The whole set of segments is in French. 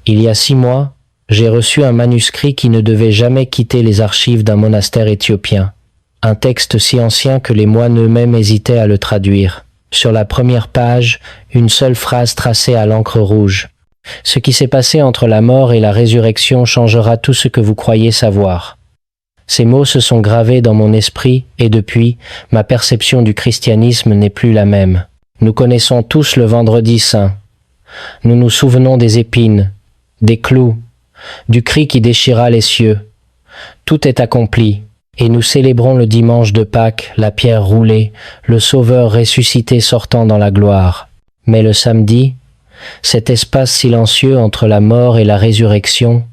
Il y a 6 mois, j'ai reçu un manuscrit qui ne devait jamais quitter les archives d'un monastère éthiopien. Un texte si ancien que les moines eux-mêmes hésitaient à le traduire. Sur la première page, une seule phrase tracée à l'encre rouge. « Ce qui s'est passé entre la mort et la résurrection changera tout ce que vous croyez savoir. » Ces mots se sont gravés dans mon esprit et depuis, ma perception du christianisme n'est plus la même. Nous connaissons tous le Vendredi Saint. Nous nous souvenons des épines, des clous, du cri qui déchira les cieux. Tout est accompli, et nous célébrons le dimanche de Pâques, la pierre roulée, le Sauveur ressuscité sortant dans la gloire. Mais le samedi, cet espace silencieux entre la mort et la résurrection,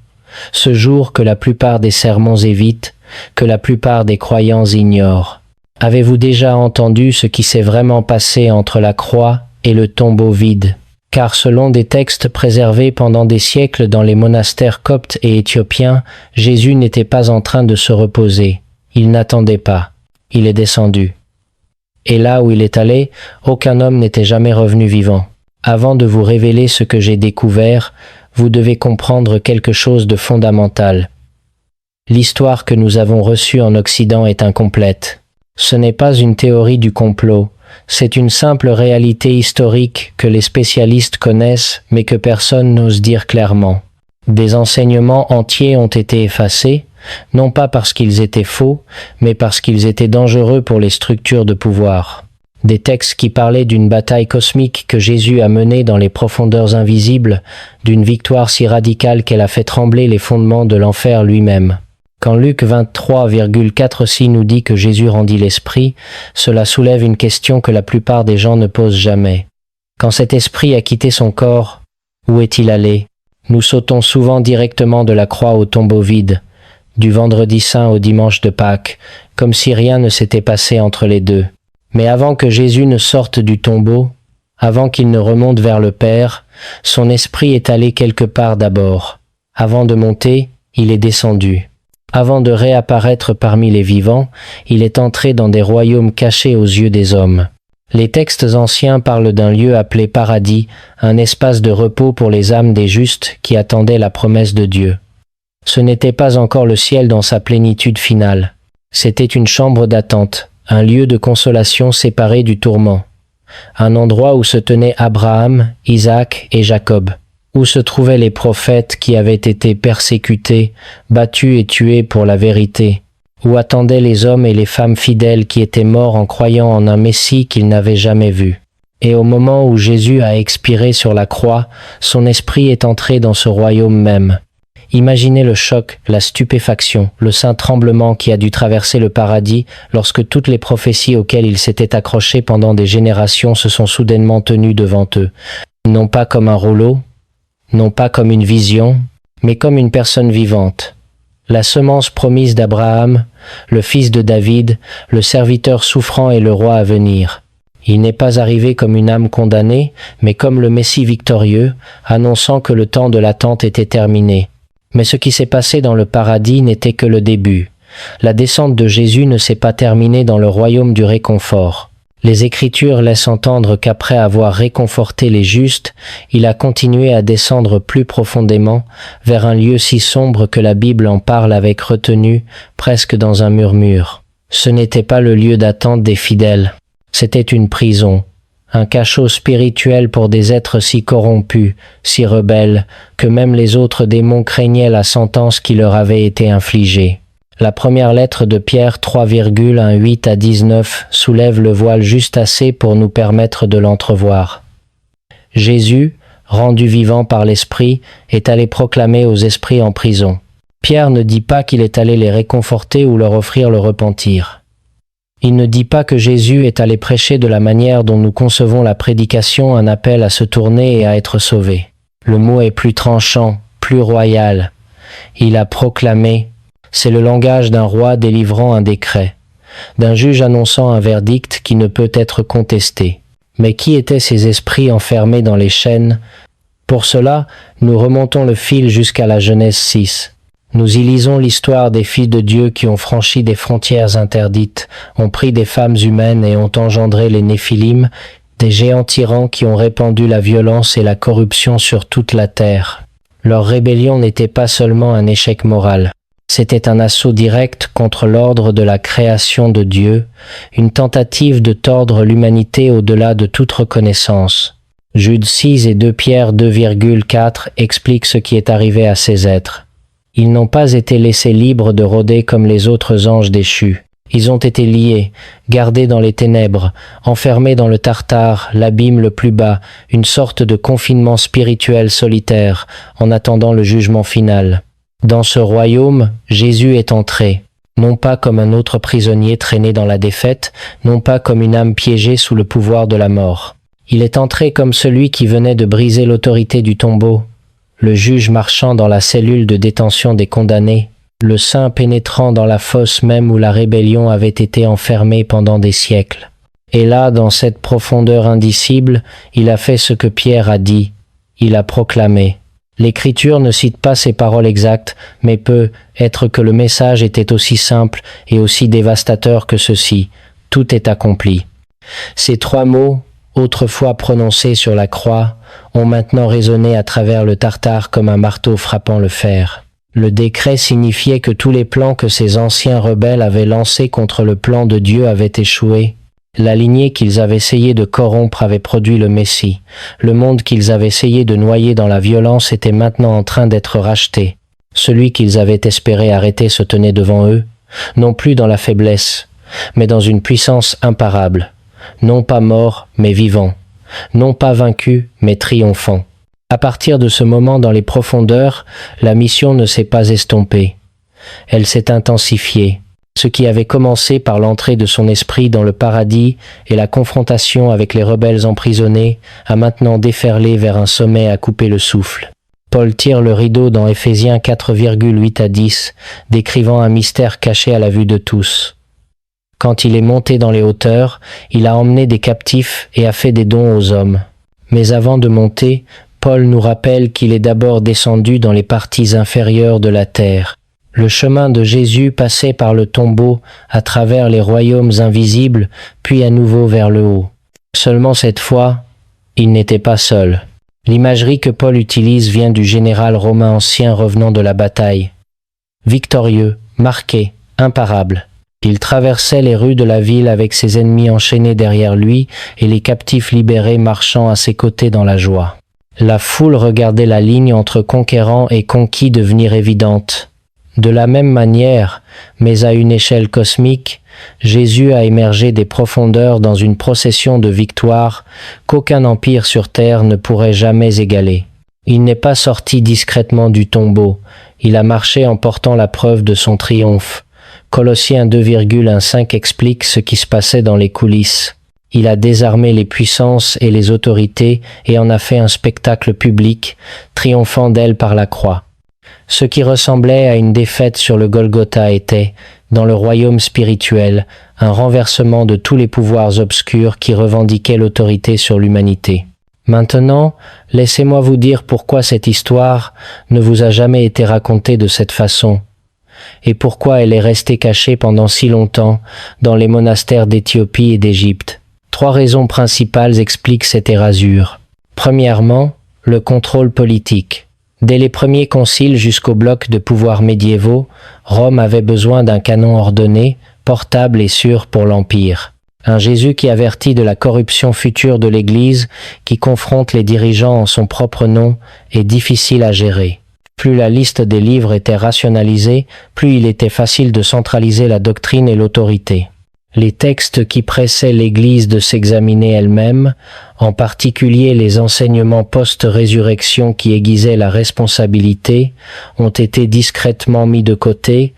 ce jour que la plupart des sermons évitent, que la plupart des croyants ignorent. Avez-vous déjà entendu ce qui s'est vraiment passé entre la croix et le tombeau vide ? Car selon des textes préservés pendant des siècles dans les monastères coptes et éthiopiens, Jésus n'était pas en train de se reposer. Il n'attendait pas. Il est descendu. Et là où il est allé, aucun homme n'était jamais revenu vivant. Avant de vous révéler ce que j'ai découvert, vous devez comprendre quelque chose de fondamental. L'histoire que nous avons reçue en Occident est incomplète. Ce n'est pas une théorie du complot, c'est une simple réalité historique que les spécialistes connaissent mais que personne n'ose dire clairement. Des enseignements entiers ont été effacés, non pas parce qu'ils étaient faux, mais parce qu'ils étaient dangereux pour les structures de pouvoir. Des textes qui parlaient d'une bataille cosmique que Jésus a menée dans les profondeurs invisibles, d'une victoire si radicale qu'elle a fait trembler les fondements de l'enfer lui-même. Quand Luc 23,4 nous dit que Jésus rendit l'esprit, cela soulève une question que la plupart des gens ne posent jamais. Quand cet esprit a quitté son corps, où est-il allé ? Nous sautons souvent directement de la croix au tombeau vide, du Vendredi Saint au dimanche de Pâques, comme si rien ne s'était passé entre les deux. Mais avant que Jésus ne sorte du tombeau, avant qu'il ne remonte vers le Père, son esprit est allé quelque part d'abord. Avant de monter, il est descendu. Avant de réapparaître parmi les vivants, il est entré dans des royaumes cachés aux yeux des hommes. Les textes anciens parlent d'un lieu appelé paradis, un espace de repos pour les âmes des justes qui attendaient la promesse de Dieu. Ce n'était pas encore le ciel dans sa plénitude finale. C'était une chambre d'attente, un lieu de consolation séparé du tourment. Un endroit où se tenaient Abraham, Isaac et Jacob. Où se trouvaient les prophètes qui avaient été persécutés, battus et tués pour la vérité, où attendaient les hommes et les femmes fidèles qui étaient morts en croyant en un Messie qu'ils n'avaient jamais vu. Et au moment où Jésus a expiré sur la croix, son esprit est entré dans ce royaume même. Imaginez le choc, la stupéfaction, le saint tremblement qui a dû traverser le paradis lorsque toutes les prophéties auxquelles ils s'étaient accrochés pendant des générations se sont soudainement tenues devant eux, non pas comme un rouleau, non pas comme une vision, mais comme une personne vivante. La semence promise d'Abraham, le fils de David, le serviteur souffrant et le roi à venir. Il n'est pas arrivé comme une âme condamnée, mais comme le Messie victorieux, annonçant que le temps de l'attente était terminé. Mais ce qui s'est passé dans le paradis n'était que le début. La descente de Jésus ne s'est pas terminée dans le royaume du réconfort. Les Écritures laissent entendre qu'après avoir réconforté les justes, il a continué à descendre plus profondément vers un lieu si sombre que la Bible en parle avec retenue, presque dans un murmure. Ce n'était pas le lieu d'attente des fidèles, c'était une prison, un cachot spirituel pour des êtres si corrompus, si rebelles, que même les autres démons craignaient la sentence qui leur avait été infligée. La première lettre de Pierre 3,18-19 soulève le voile juste assez pour nous permettre de l'entrevoir. Jésus, rendu vivant par l'Esprit, est allé proclamer aux esprits en prison. Pierre ne dit pas qu'il est allé les réconforter ou leur offrir le repentir. Il ne dit pas que Jésus est allé prêcher de la manière dont nous concevons la prédication, un appel à se tourner et à être sauvé. Le mot est plus tranchant, plus royal. Il a proclamé. C'est le langage d'un roi délivrant un décret, d'un juge annonçant un verdict qui ne peut être contesté. Mais qui étaient ces esprits enfermés dans les chaînes ? Pour cela, nous remontons le fil jusqu'à la Genèse 6. Nous y lisons l'histoire des filles de Dieu qui ont franchi des frontières interdites, ont pris des femmes humaines et ont engendré les Néphilim, des géants tyrans qui ont répandu la violence et la corruption sur toute la terre. Leur rébellion n'était pas seulement un échec moral. C'était un assaut direct contre l'ordre de la création de Dieu, une tentative de tordre l'humanité au-delà de toute reconnaissance. Jude 6 et 2 Pierre 2,4 expliquent ce qui est arrivé à ces êtres. Ils n'ont pas été laissés libres de rôder comme les autres anges déchus. Ils ont été liés, gardés dans les ténèbres, enfermés dans le Tartare, l'abîme le plus bas, une sorte de confinement spirituel solitaire, en attendant le jugement final. Dans ce royaume, Jésus est entré, non pas comme un autre prisonnier traîné dans la défaite, non pas comme une âme piégée sous le pouvoir de la mort. Il est entré comme celui qui venait de briser l'autorité du tombeau, le juge marchant dans la cellule de détention des condamnés, le saint pénétrant dans la fosse même où la rébellion avait été enfermée pendant des siècles. Et là, dans cette profondeur indicible, il a fait ce que Pierre a dit, il a proclamé. L'Écriture ne cite pas ces paroles exactes, mais peut être que le message était aussi simple et aussi dévastateur que ceci. Tout est accompli. Ces 3 mots, autrefois prononcés sur la croix, ont maintenant résonné à travers le Tartare comme un marteau frappant le fer. Le décret signifiait que tous les plans que ces anciens rebelles avaient lancés contre le plan de Dieu avaient échoué. La lignée qu'ils avaient essayé de corrompre avait produit le Messie. Le monde qu'ils avaient essayé de noyer dans la violence était maintenant en train d'être racheté. Celui qu'ils avaient espéré arrêter se tenait devant eux, non plus dans la faiblesse, mais dans une puissance imparable. Non pas mort, mais vivant. Non pas vaincu, mais triomphant. À partir de ce moment dans les profondeurs, la mission ne s'est pas estompée. Elle s'est intensifiée. Ce qui avait commencé par l'entrée de son esprit dans le paradis et la confrontation avec les rebelles emprisonnés a maintenant déferlé vers un sommet à couper le souffle. Paul tire le rideau dans Éphésiens 4,8 à 10, décrivant un mystère caché à la vue de tous. Quand il est monté dans les hauteurs, il a emmené des captifs et a fait des dons aux hommes. Mais avant de monter, Paul nous rappelle qu'il est d'abord descendu dans les parties inférieures de la terre. Le chemin de Jésus passait par le tombeau, à travers les royaumes invisibles, puis à nouveau vers le haut. Seulement cette fois, il n'était pas seul. L'imagerie que Paul utilise vient du général romain ancien revenant de la bataille. Victorieux, marqué, imparable. Il traversait les rues de la ville avec ses ennemis enchaînés derrière lui et les captifs libérés marchant à ses côtés dans la joie. La foule regardait la ligne entre conquérant et conquis devenir évidente. De la même manière, mais à une échelle cosmique, Jésus a émergé des profondeurs dans une procession de victoire qu'aucun empire sur terre ne pourrait jamais égaler. Il n'est pas sorti discrètement du tombeau, il a marché en portant la preuve de son triomphe. Colossiens 2,15 explique ce qui se passait dans les coulisses. Il a désarmé les puissances et les autorités et en a fait un spectacle public, triomphant d'elles par la croix. Ce qui ressemblait à une défaite sur le Golgotha était, dans le royaume spirituel, un renversement de tous les pouvoirs obscurs qui revendiquaient l'autorité sur l'humanité. Maintenant, laissez-moi vous dire pourquoi cette histoire ne vous a jamais été racontée de cette façon, et pourquoi elle est restée cachée pendant si longtemps dans les monastères d'Éthiopie et d'Égypte. 3 raisons principales expliquent cette érasure. Premièrement, le contrôle politique. Dès les premiers conciles jusqu'au bloc de pouvoirs médiévaux, Rome avait besoin d'un canon ordonné, portable et sûr pour l'Empire. Un Jésus qui avertit de la corruption future de l'Église, qui confronte les dirigeants en son propre nom, est difficile à gérer. Plus la liste des livres était rationalisée, plus il était facile de centraliser la doctrine et l'autorité. Les textes qui pressaient l'Église de s'examiner elle-même, en particulier les enseignements post-résurrection qui aiguisaient la responsabilité, ont été discrètement mis de côté,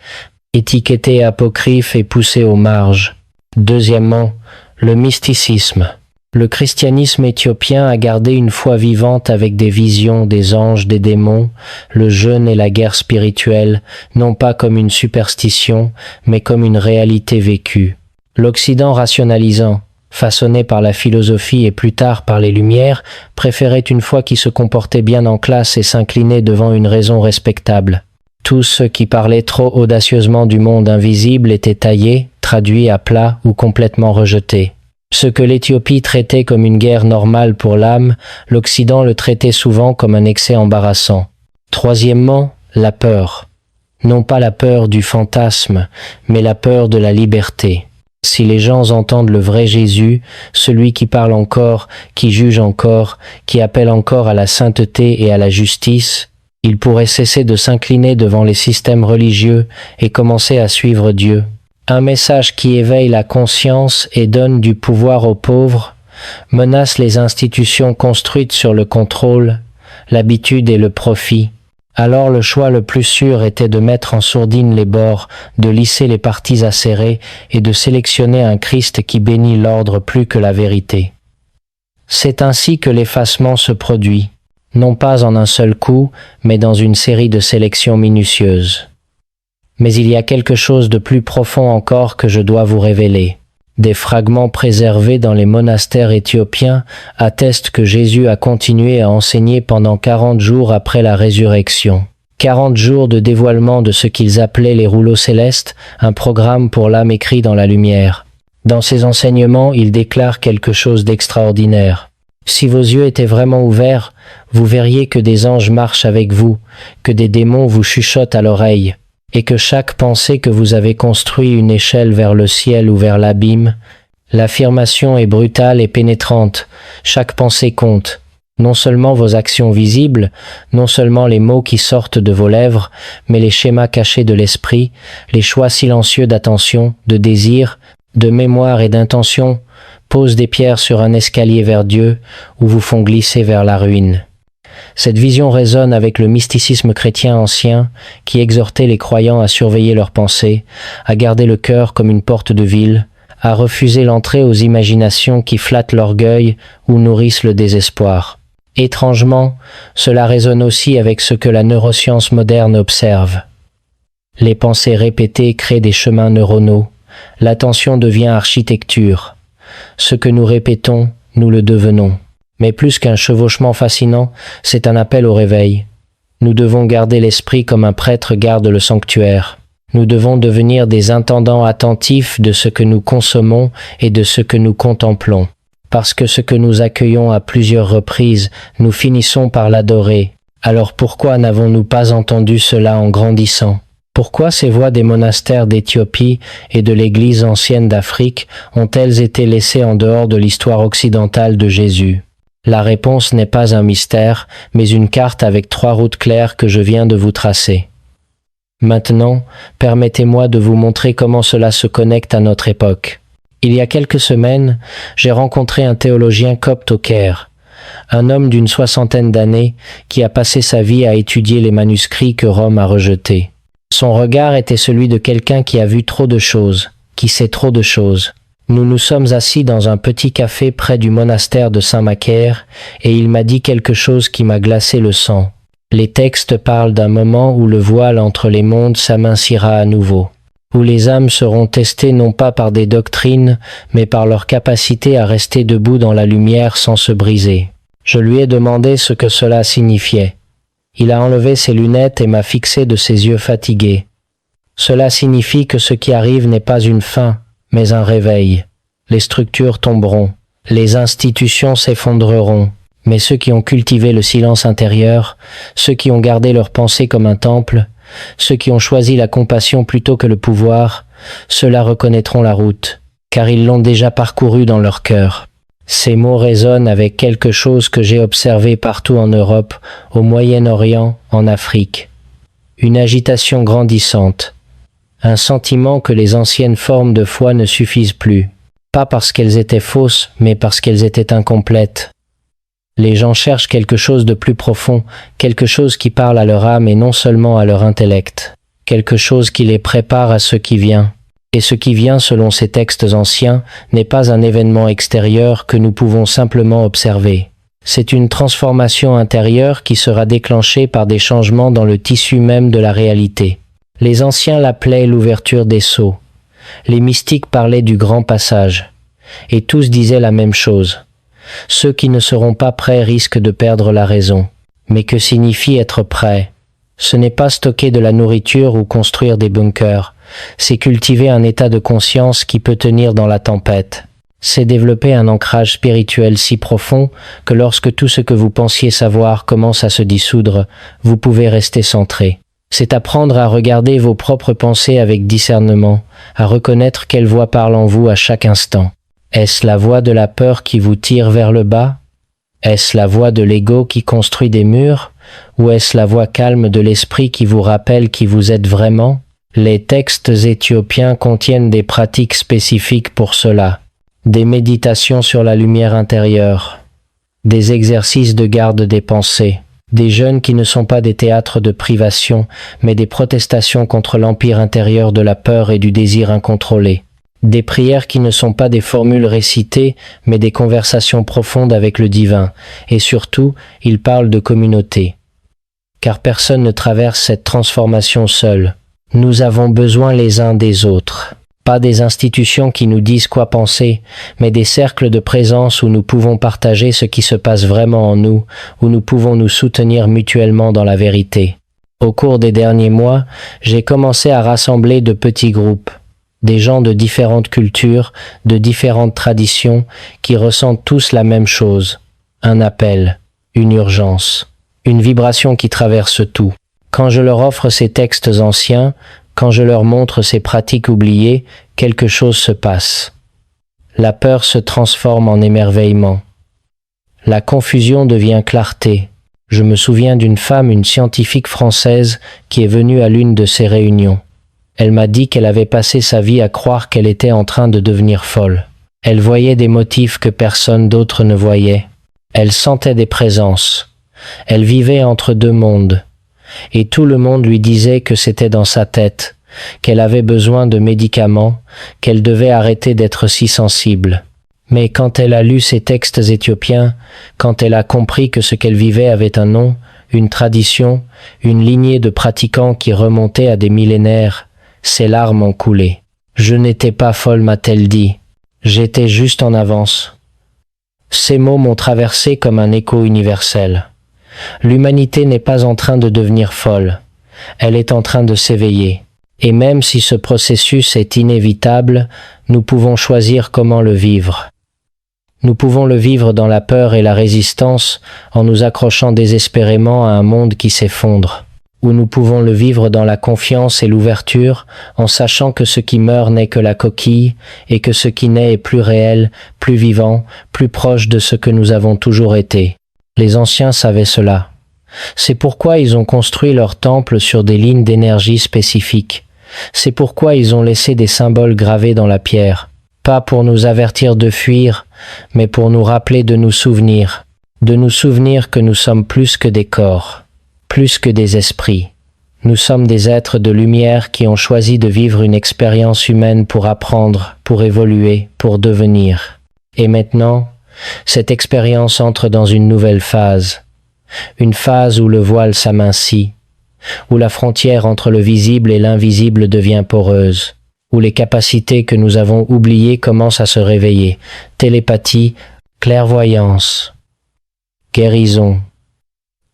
étiquetés apocryphes et poussés aux marges. Deuxièmement, le mysticisme. Le christianisme éthiopien a gardé une foi vivante avec des visions des anges, des démons, le jeûne et la guerre spirituelle, non pas comme une superstition, mais comme une réalité vécue. L'Occident rationalisant, façonné par la philosophie et plus tard par les Lumières, préférait une foi qui se comportait bien en classe et s'inclinait devant une raison respectable. Tous ceux qui parlaient trop audacieusement du monde invisible étaient taillés, traduits à plat ou complètement rejetés. Ce que l'Éthiopie traitait comme une guerre normale pour l'âme, l'Occident le traitait souvent comme un excès embarrassant. Troisièmement, la peur. Non pas la peur du fantasme, mais la peur de la liberté. Si les gens entendent le vrai Jésus, celui qui parle encore, qui juge encore, qui appelle encore à la sainteté et à la justice, ils pourraient cesser de s'incliner devant les systèmes religieux et commencer à suivre Dieu. Un message qui éveille la conscience et donne du pouvoir aux pauvres, menace les institutions construites sur le contrôle, l'habitude et le profit. Alors le choix le plus sûr était de mettre en sourdine les bords, de lisser les parties acérées et de sélectionner un Christ qui bénit l'ordre plus que la vérité. C'est ainsi que l'effacement se produit, non pas en un seul coup, mais dans une série de sélections minutieuses. Mais il y a quelque chose de plus profond encore que je dois vous révéler. Des fragments préservés dans les monastères éthiopiens attestent que Jésus a continué à enseigner pendant 40 jours après la résurrection. 40 jours de dévoilement de ce qu'ils appelaient les rouleaux célestes, un programme pour l'âme écrit dans la lumière. Dans ces enseignements, il déclare quelque chose d'extraordinaire. Si vos yeux étaient vraiment ouverts, vous verriez que des anges marchent avec vous, que des démons vous chuchotent à l'oreille, et que chaque pensée que vous avez construit une échelle vers le ciel ou vers l'abîme, l'affirmation est brutale et pénétrante, chaque pensée compte. Non seulement vos actions visibles, non seulement les mots qui sortent de vos lèvres, mais les schémas cachés de l'esprit, les choix silencieux d'attention, de désir, de mémoire et d'intention, posent des pierres sur un escalier vers Dieu ou vous font glisser vers la ruine. Cette vision résonne avec le mysticisme chrétien ancien qui exhortait les croyants à surveiller leurs pensées, à garder le cœur comme une porte de ville, à refuser l'entrée aux imaginations qui flattent l'orgueil ou nourrissent le désespoir. Étrangement, cela résonne aussi avec ce que la neuroscience moderne observe. Les pensées répétées créent des chemins neuronaux, l'attention devient architecture. Ce que nous répétons, nous le devenons. Mais plus qu'un chevauchement fascinant, c'est un appel au réveil. Nous devons garder l'esprit comme un prêtre garde le sanctuaire. Nous devons devenir des intendants attentifs de ce que nous consommons et de ce que nous contemplons. Parce que ce que nous accueillons à plusieurs reprises, nous finissons par l'adorer. Alors pourquoi n'avons-nous pas entendu cela en grandissant ? Pourquoi ces voix des monastères d'Éthiopie et de l'Église ancienne d'Afrique ont-elles été laissées en dehors de l'histoire occidentale de Jésus ? La réponse n'est pas un mystère, mais une carte avec 3 routes claires que je viens de vous tracer. Maintenant, permettez-moi de vous montrer comment cela se connecte à notre époque. Il y a quelques semaines, j'ai rencontré un théologien copte au Caire, un homme d'une 60aine d'années qui a passé sa vie à étudier les manuscrits que Rome a rejetés. Son regard était celui de quelqu'un qui a vu trop de choses, qui sait trop de choses. Nous nous sommes assis dans un petit café près du monastère de Saint-Macaire et il m'a dit quelque chose qui m'a glacé le sang. Les textes parlent d'un moment où le voile entre les mondes s'amincira à nouveau, où les âmes seront testées non pas par des doctrines, mais par leur capacité à rester debout dans la lumière sans se briser. Je lui ai demandé ce que cela signifiait. Il a enlevé ses lunettes et m'a fixé de ses yeux fatigués. Cela signifie que ce qui arrive n'est pas une fin, mais un réveil. Les structures tomberont, les institutions s'effondreront, mais ceux qui ont cultivé le silence intérieur, ceux qui ont gardé leur pensée comme un temple, ceux qui ont choisi la compassion plutôt que le pouvoir, ceux-là reconnaîtront la route, car ils l'ont déjà parcourue dans leur cœur. Ces mots résonnent avec quelque chose que j'ai observé partout en Europe, au Moyen-Orient, en Afrique. Une agitation grandissante. Un sentiment que les anciennes formes de foi ne suffisent plus, pas parce qu'elles étaient fausses, mais parce qu'elles étaient incomplètes. Les gens cherchent quelque chose de plus profond, quelque chose qui parle à leur âme et non seulement à leur intellect, quelque chose qui les prépare à ce qui vient. Et ce qui vient, selon ces textes anciens, n'est pas un événement extérieur que nous pouvons simplement observer. C'est une transformation intérieure qui sera déclenchée par des changements dans le tissu même de la réalité. Les anciens l'appelaient l'ouverture des sceaux. Les mystiques parlaient du grand passage. Et tous disaient la même chose. Ceux qui ne seront pas prêts risquent de perdre la raison. Mais que signifie être prêt ? Ce n'est pas stocker de la nourriture ou construire des bunkers. C'est cultiver un état de conscience qui peut tenir dans la tempête. C'est développer un ancrage spirituel si profond que lorsque tout ce que vous pensiez savoir commence à se dissoudre, vous pouvez rester centré. C'est apprendre à regarder vos propres pensées avec discernement, à reconnaître quelle voix parle en vous à chaque instant. Est-ce la voix de la peur qui vous tire vers le bas? Est-ce la voix de l'ego qui construit des murs? Ou est-ce la voix calme de l'esprit qui vous rappelle qui vous êtes vraiment? Les textes éthiopiens contiennent des pratiques spécifiques pour cela. Des méditations sur la lumière intérieure, des exercices de garde des pensées, des jeûnes qui ne sont pas des théâtres de privation, mais des protestations contre l'empire intérieur de la peur et du désir incontrôlé, des prières qui ne sont pas des formules récitées, mais des conversations profondes avec le divin, et surtout, il parle de communauté. Car personne ne traverse cette transformation seul. Nous avons besoin les uns des autres. Pas des institutions qui nous disent quoi penser, mais des cercles de présence où nous pouvons partager ce qui se passe vraiment en nous, où nous pouvons nous soutenir mutuellement dans la vérité. Au cours des derniers mois, j'ai commencé à rassembler de petits groupes, des gens de différentes cultures, de différentes traditions, qui ressentent tous la même chose, un appel, une urgence, une vibration qui traverse tout. Quand je leur offre ces textes anciens, quand je leur montre ces pratiques oubliées, quelque chose se passe. La peur se transforme en émerveillement. La confusion devient clarté. Je me souviens d'une femme, une scientifique française, qui est venue à l'une de ces réunions. Elle m'a dit qu'elle avait passé sa vie à croire qu'elle était en train de devenir folle. Elle voyait des motifs que personne d'autre ne voyait. Elle sentait des présences. Elle vivait entre deux mondes. Et tout le monde lui disait que c'était dans sa tête, qu'elle avait besoin de médicaments, qu'elle devait arrêter d'être si sensible. Mais quand elle a lu ces textes éthiopiens, quand elle a compris que ce qu'elle vivait avait un nom, une tradition, une lignée de pratiquants qui remontait à des millénaires, ses larmes ont coulé. Je n'étais pas folle, m'a-t-elle dit. J'étais juste en avance. Ces mots m'ont traversé comme un écho universel. L'humanité n'est pas en train de devenir folle, elle est en train de s'éveiller. Et même si ce processus est inévitable, nous pouvons choisir comment le vivre. Nous pouvons le vivre dans la peur et la résistance en nous accrochant désespérément à un monde qui s'effondre. Ou nous pouvons le vivre dans la confiance et l'ouverture en sachant que ce qui meurt n'est que la coquille et que ce qui naît est plus réel, plus vivant, plus proche de ce que nous avons toujours été. Les anciens savaient cela. C'est pourquoi ils ont construit leur temple sur des lignes d'énergie spécifiques. C'est pourquoi ils ont laissé des symboles gravés dans la pierre. Pas pour nous avertir de fuir, mais pour nous rappeler de nous souvenir que nous sommes plus que des corps, plus que des esprits. Nous sommes des êtres de lumière qui ont choisi de vivre une expérience humaine pour apprendre, pour évoluer, pour devenir. Et maintenant, cette expérience entre dans une nouvelle phase. Une phase où le voile s'amincit, où la frontière entre le visible et l'invisible devient poreuse, où les capacités que nous avons oubliées commencent à se réveiller. Télépathie, clairvoyance, guérison.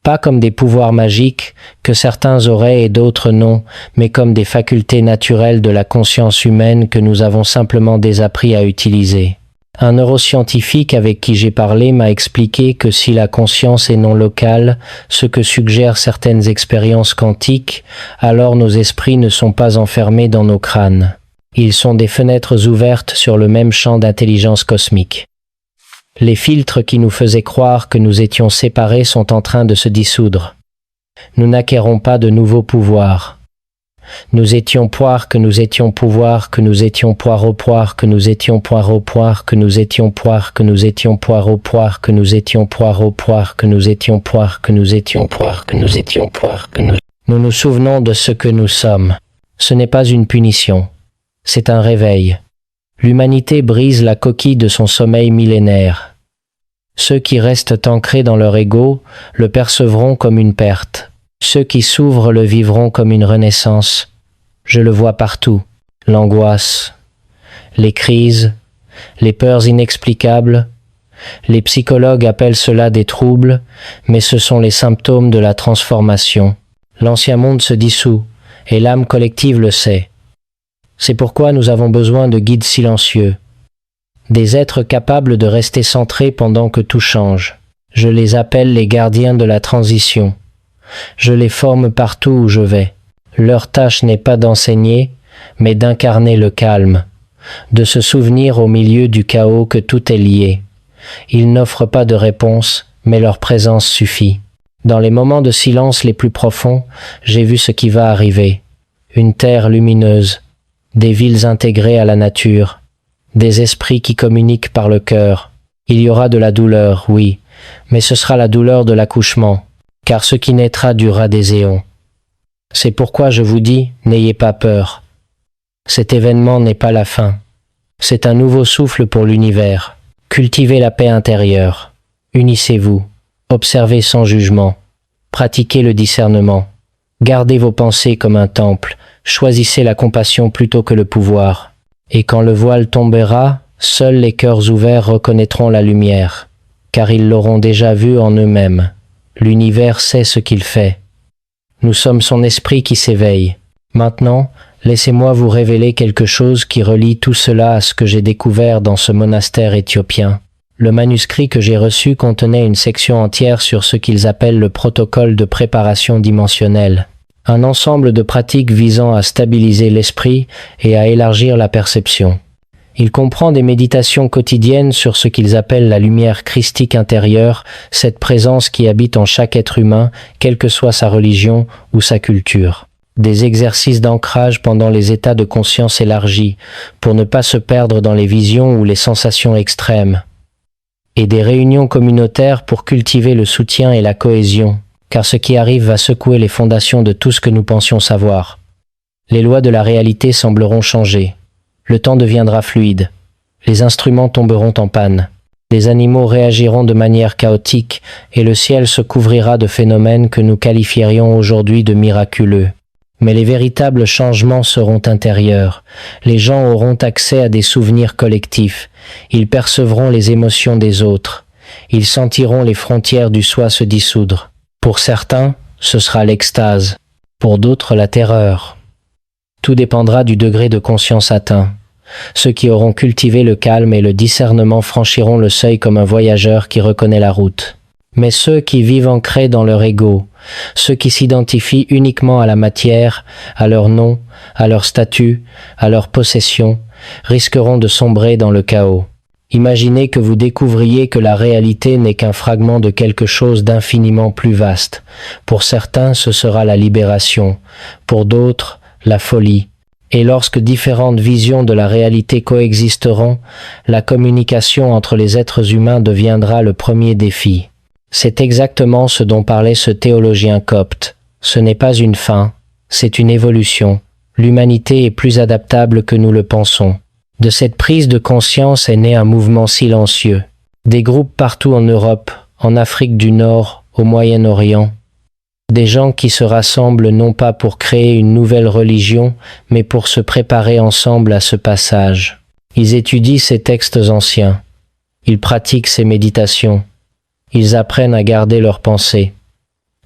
Pas comme des pouvoirs magiques que certains auraient et d'autres non, mais comme des facultés naturelles de la conscience humaine que nous avons simplement désappris à utiliser. Un neuroscientifique avec qui j'ai parlé m'a expliqué que si la conscience est non locale, ce que suggèrent certaines expériences quantiques, alors nos esprits ne sont pas enfermés dans nos crânes. Ils sont des fenêtres ouvertes sur le même champ d'intelligence cosmique. Les filtres qui nous faisaient croire que nous étions séparés sont en train de se dissoudre. Nous n'acquérons pas de nouveaux pouvoirs. Nous étions poire, que nous étions pouvoir, que nous étions poire au poire, que nous étions poire au poire, que nous étions poire, que nous étions poire au poire, que nous étions poire au poire, que nous étions poire, que nous étions poire, que nous étions poire, que nous... Nous nous souvenons de ce que nous sommes. Ce n'est pas une punition. C'est un réveil. L'humanité brise la coquille de son sommeil millénaire. Ceux qui restent ancrés dans leur ego le percevront comme une perte. Ceux qui s'ouvrent le vivront comme une renaissance. Je le vois partout. L'angoisse, les crises, les peurs inexplicables. Les psychologues appellent cela des troubles, mais ce sont les symptômes de la transformation. L'ancien monde se dissout, et l'âme collective le sait. C'est pourquoi nous avons besoin de guides silencieux, des êtres capables de rester centrés pendant que tout change. Je les appelle les gardiens de la transition. Je les forme partout où je vais. Leur tâche n'est pas d'enseigner, mais d'incarner le calme, de se souvenir au milieu du chaos que tout est lié. Ils n'offrent pas de réponse, mais leur présence suffit. Dans les moments de silence les plus profonds, j'ai vu ce qui va arriver. Une terre lumineuse, des villes intégrées à la nature, des esprits qui communiquent par le cœur. Il y aura de la douleur, oui, mais ce sera la douleur de l'accouchement, car ce qui naîtra durera des éons. C'est pourquoi je vous dis, n'ayez pas peur. Cet événement n'est pas la fin. C'est un nouveau souffle pour l'univers. Cultivez la paix intérieure. Unissez-vous. Observez sans jugement. Pratiquez le discernement. Gardez vos pensées comme un temple. Choisissez la compassion plutôt que le pouvoir. Et quand le voile tombera, seuls les cœurs ouverts reconnaîtront la lumière, car ils l'auront déjà vue en eux-mêmes. L'univers sait ce qu'il fait. Nous sommes son esprit qui s'éveille. Maintenant, laissez-moi vous révéler quelque chose qui relie tout cela à ce que j'ai découvert dans ce monastère éthiopien. Le manuscrit que j'ai reçu contenait une section entière sur ce qu'ils appellent le protocole de préparation dimensionnelle. Un ensemble de pratiques visant à stabiliser l'esprit et à élargir la perception. Il comprend des méditations quotidiennes sur ce qu'ils appellent la lumière christique intérieure, cette présence qui habite en chaque être humain, quelle que soit sa religion ou sa culture. Des exercices d'ancrage pendant les états de conscience élargis, pour ne pas se perdre dans les visions ou les sensations extrêmes. Et des réunions communautaires pour cultiver le soutien et la cohésion, car ce qui arrive va secouer les fondations de tout ce que nous pensions savoir. Les lois de la réalité sembleront changer. Le temps deviendra fluide. Les instruments tomberont en panne. Les animaux réagiront de manière chaotique et le ciel se couvrira de phénomènes que nous qualifierions aujourd'hui de miraculeux. Mais les véritables changements seront intérieurs. Les gens auront accès à des souvenirs collectifs. Ils percevront les émotions des autres. Ils sentiront les frontières du soi se dissoudre. Pour certains, ce sera l'extase. Pour d'autres, la terreur. Tout dépendra du degré de conscience atteint. Ceux qui auront cultivé le calme et le discernement franchiront le seuil comme un voyageur qui reconnaît la route. Mais ceux qui vivent ancrés dans leur ego, ceux qui s'identifient uniquement à la matière, à leur nom, à leur statut, à leur possession, risqueront de sombrer dans le chaos. Imaginez que vous découvriez que la réalité n'est qu'un fragment de quelque chose d'infiniment plus vaste. Pour certains, ce sera la libération, pour d'autres, la folie. Et lorsque différentes visions de la réalité coexisteront, la communication entre les êtres humains deviendra le premier défi. C'est exactement ce dont parlait ce théologien copte. Ce n'est pas une fin, c'est une évolution. L'humanité est plus adaptable que nous le pensons. De cette prise de conscience est né un mouvement silencieux. Des groupes partout en Europe, en Afrique du Nord, au Moyen-Orient. Des gens qui se rassemblent non pas pour créer une nouvelle religion, mais pour se préparer ensemble à ce passage. Ils étudient ces textes anciens. Ils pratiquent ces méditations. Ils apprennent à garder leurs pensées.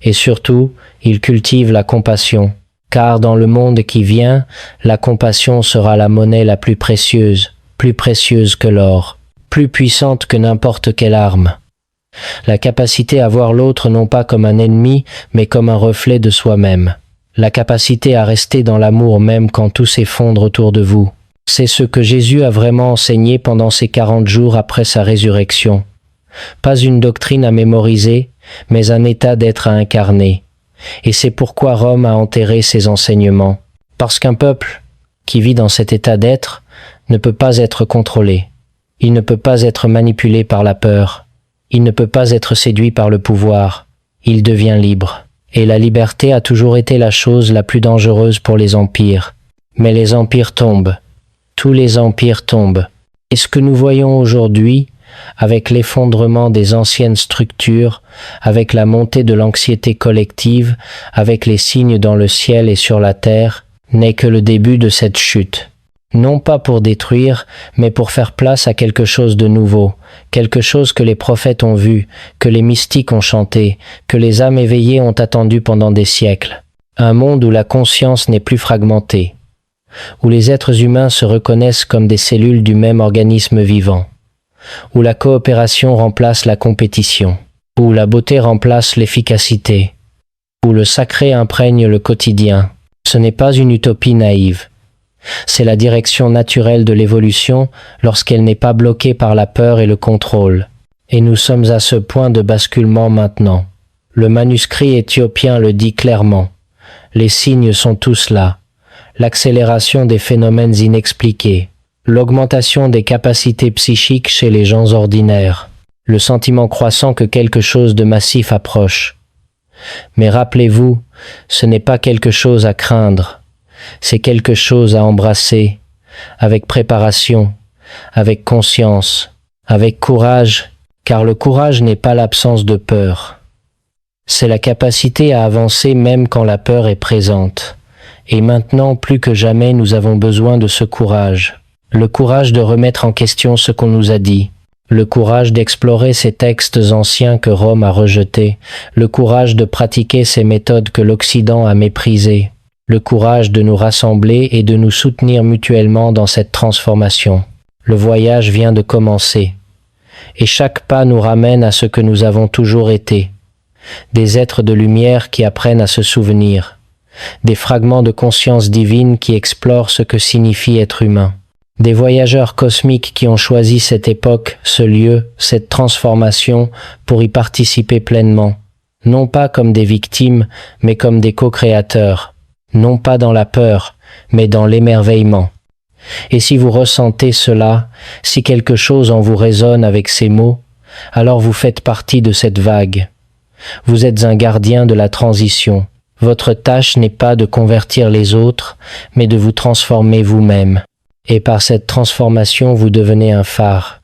Et surtout, ils cultivent la compassion. Car dans le monde qui vient, la compassion sera la monnaie la plus précieuse que l'or, plus puissante que n'importe quelle arme. La capacité à voir l'autre non pas comme un ennemi, mais comme un reflet de soi-même. La capacité à rester dans l'amour même quand tout s'effondre autour de vous. C'est ce que Jésus a vraiment enseigné pendant ces 40 jours après sa résurrection. Pas une doctrine à mémoriser, mais un état d'être à incarner. Et c'est pourquoi Rome a enterré ses enseignements. Parce qu'un peuple qui vit dans cet état d'être ne peut pas être contrôlé. Il ne peut pas être manipulé par la peur. Il ne peut pas être séduit par le pouvoir. Il devient libre. Et la liberté a toujours été la chose la plus dangereuse pour les empires. Mais les empires tombent. Tous les empires tombent. Et ce que nous voyons aujourd'hui, avec l'effondrement des anciennes structures, avec la montée de l'anxiété collective, avec les signes dans le ciel et sur la terre, n'est que le début de cette chute. Non pas pour détruire, mais pour faire place à quelque chose de nouveau, quelque chose que les prophètes ont vu, que les mystiques ont chanté, que les âmes éveillées ont attendu pendant des siècles. Un monde où la conscience n'est plus fragmentée. où les êtres humains se reconnaissent comme des cellules du même organisme vivant, où la coopération remplace la compétition, où la beauté remplace l'efficacité, où le sacré imprègne le quotidien. Ce n'est pas une utopie naïve. C'est la direction naturelle de l'évolution lorsqu'elle n'est pas bloquée par la peur et le contrôle. Et nous sommes à ce point de basculement maintenant. Le manuscrit éthiopien le dit clairement. Les signes sont tous là. L'accélération des phénomènes inexpliqués, l'augmentation des capacités psychiques chez les gens ordinaires, le sentiment croissant que quelque chose de massif approche. Mais rappelez-vous, ce n'est pas quelque chose à craindre, c'est quelque chose à embrasser, avec préparation, avec conscience, avec courage, car le courage n'est pas l'absence de peur. C'est la capacité à avancer même quand la peur est présente. Et maintenant, plus que jamais, nous avons besoin de ce courage. Le courage de remettre en question ce qu'on nous a dit. Le courage d'explorer ces textes anciens que Rome a rejetés. Le courage de pratiquer ces méthodes que l'Occident a méprisées. Le courage de nous rassembler et de nous soutenir mutuellement dans cette transformation. Le voyage vient de commencer. Et chaque pas nous ramène à ce que nous avons toujours été. Des êtres de lumière qui apprennent à se souvenir. Des fragments de conscience divine qui explorent ce que signifie être humain. Des voyageurs cosmiques qui ont choisi cette époque, ce lieu, cette transformation pour y participer pleinement. Non pas comme des victimes, mais comme des co-créateurs. Non pas dans la peur, mais dans l'émerveillement. Et si vous ressentez cela, si quelque chose en vous résonne avec ces mots, alors vous faites partie de cette vague. Vous êtes un gardien de la transition. Votre tâche n'est pas de convertir les autres, mais de vous transformer vous-même. Et par cette transformation, vous devenez un phare.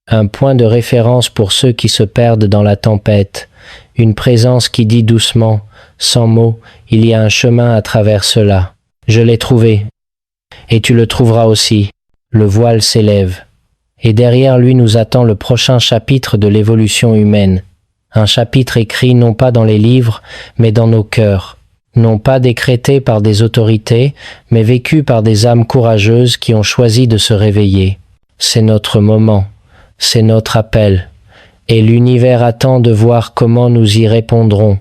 Un point de référence pour ceux qui se perdent dans la tempête. Une présence qui dit doucement, sans mots, il y a un chemin à travers cela. Je l'ai trouvé. Et tu le trouveras aussi. Le voile s'élève. Et derrière lui nous attend le prochain chapitre de l'évolution humaine. Un chapitre écrit non pas dans les livres, mais dans nos cœurs. Non pas décrété par des autorités, mais vécu par des âmes courageuses qui ont choisi de se réveiller. C'est notre moment, c'est notre appel, et l'univers attend de voir comment nous y répondrons.